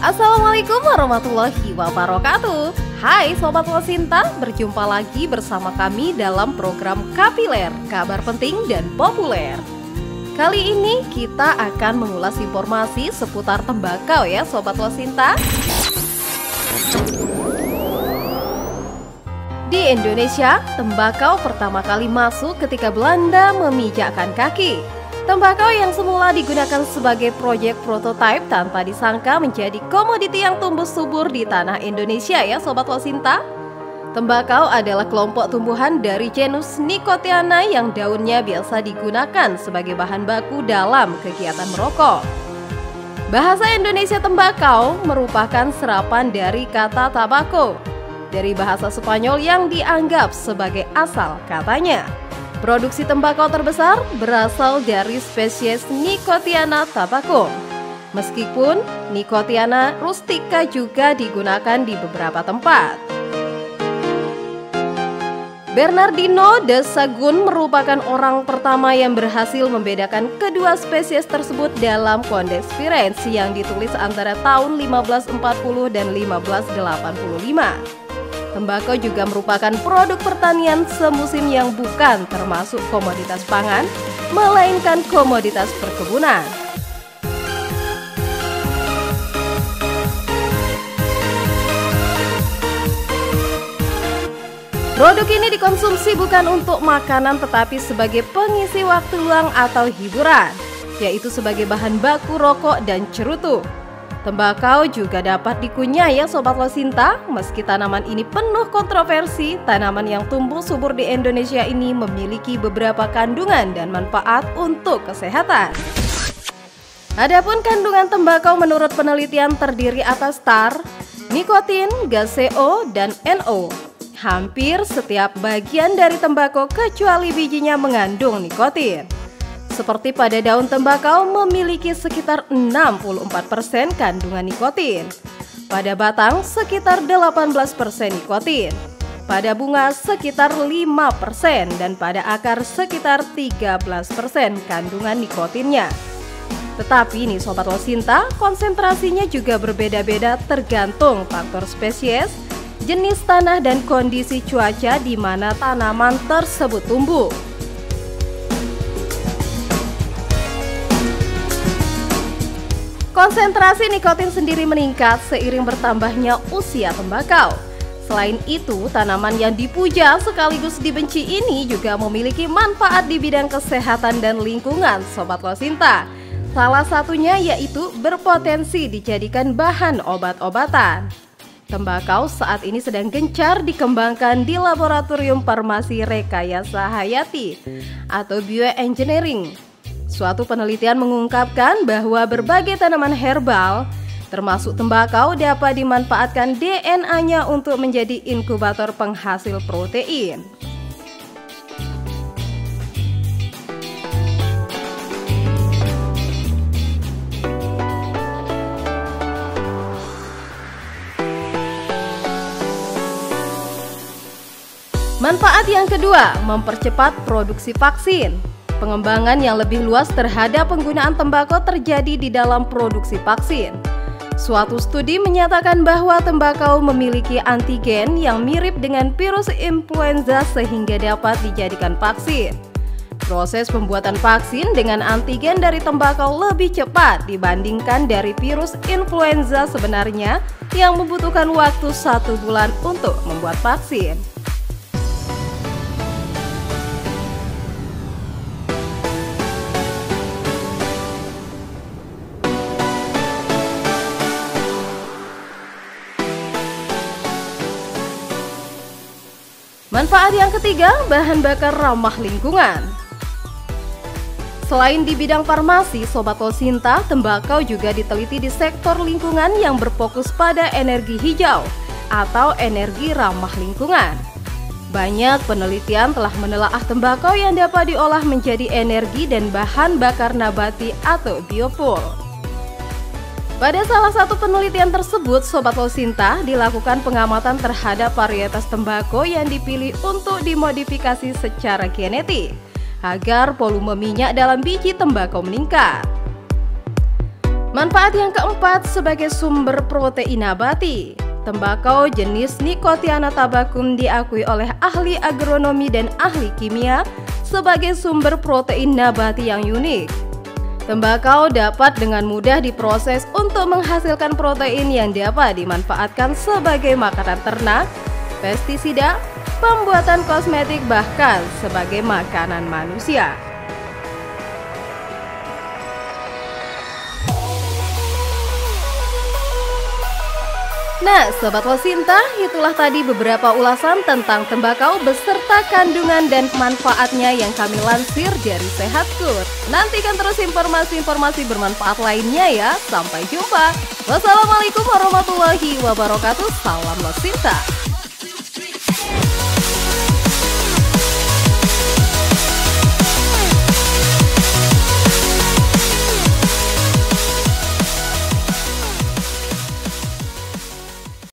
Assalamualaikum warahmatullahi wabarakatuh. Hai Sobat Losinta, berjumpa lagi bersama kami dalam program Kapiler, kabar penting dan populer. Kali ini kita akan mengulas informasi seputar tembakau ya Sobat Losinta. Di Indonesia, tembakau pertama kali masuk ketika Belanda memijakkan kaki. Tembakau yang semula digunakan sebagai proyek prototipe tanpa disangka menjadi komoditi yang tumbuh subur di tanah Indonesia ya Sobat Losinta. Tembakau adalah kelompok tumbuhan dari genus Nicotiana yang daunnya biasa digunakan sebagai bahan baku dalam kegiatan merokok. Bahasa Indonesia tembakau merupakan serapan dari kata tabako, dari bahasa Spanyol yang dianggap sebagai asal katanya. Produksi tembakau terbesar berasal dari spesies Nicotiana tabacum. Meskipun Nicotiana rustica juga digunakan di beberapa tempat. Bernardino de Sahagún merupakan orang pertama yang berhasil membedakan kedua spesies tersebut dalam Codex Firenze yang ditulis antara tahun 1540 dan 1585. Tembakau juga merupakan produk pertanian semusim yang bukan termasuk komoditas pangan, melainkan komoditas perkebunan. Produk ini dikonsumsi bukan untuk makanan tetapi sebagai pengisi waktu luang atau hiburan, yaitu sebagai bahan baku rokok dan cerutu. Tembakau juga dapat dikunyah ya Sobat Losinta. Meski tanaman ini penuh kontroversi, tanaman yang tumbuh subur di Indonesia ini memiliki beberapa kandungan dan manfaat untuk kesehatan. Adapun kandungan tembakau menurut penelitian terdiri atas tar, nikotin, gas CO, dan NO. Hampir setiap bagian dari tembakau kecuali bijinya mengandung nikotin. Seperti pada daun tembakau memiliki sekitar 64% kandungan nikotin. Pada batang sekitar 18% nikotin. Pada bunga sekitar 5% dan pada akar sekitar 13% kandungan nikotinnya. Tetapi nih Sobat Losinta, konsentrasinya juga berbeda-beda tergantung faktor spesies, jenis tanah dan kondisi cuaca di mana tanaman tersebut tumbuh. Konsentrasi nikotin sendiri meningkat seiring bertambahnya usia tembakau. Selain itu, tanaman yang dipuja sekaligus dibenci ini juga memiliki manfaat di bidang kesehatan dan lingkungan Sobat Losinta. Salah satunya yaitu berpotensi dijadikan bahan obat-obatan. Tembakau saat ini sedang gencar dikembangkan di Laboratorium Farmasi Rekayasa Hayati atau Bioengineering. Suatu penelitian mengungkapkan bahwa berbagai tanaman herbal, termasuk tembakau, dapat dimanfaatkan DNA-nya untuk menjadi inkubator penghasil protein. Manfaat yang kedua, mempercepat produksi vaksin. Pengembangan yang lebih luas terhadap penggunaan tembakau terjadi di dalam produksi vaksin. Suatu studi menyatakan bahwa tembakau memiliki antigen yang mirip dengan virus influenza sehingga dapat dijadikan vaksin. Proses pembuatan vaksin dengan antigen dari tembakau lebih cepat dibandingkan dari virus influenza sebenarnya yang membutuhkan waktu 1 bulan untuk membuat vaksin. Manfaat yang ketiga, bahan bakar ramah lingkungan. Selain di bidang farmasi, Sobat Losinta, tembakau juga diteliti di sektor lingkungan yang berfokus pada energi hijau atau energi ramah lingkungan. Banyak penelitian telah menelaah tembakau yang dapat diolah menjadi energi dan bahan bakar nabati atau biofuel. Pada salah satu penelitian tersebut, Sobat Losinta, dilakukan pengamatan terhadap varietas tembakau yang dipilih untuk dimodifikasi secara genetik agar volume minyak dalam biji tembakau meningkat. Manfaat yang keempat sebagai sumber protein nabati. Tembakau jenis Nicotiana tabacum diakui oleh ahli agronomi dan ahli kimia sebagai sumber protein nabati yang unik. Tembakau dapat dengan mudah diproses untuk menghasilkan protein yang dapat dimanfaatkan sebagai makanan ternak, pestisida, pembuatan kosmetik, bahkan sebagai makanan manusia. Nah, Sobat Losinta, itulah tadi beberapa ulasan tentang tembakau beserta kandungan dan manfaatnya yang kami lansir dari Sehatkur. Nantikan terus informasi-informasi bermanfaat lainnya ya. Sampai jumpa. Wassalamualaikum warahmatullahi wabarakatuh. Salam Losinta.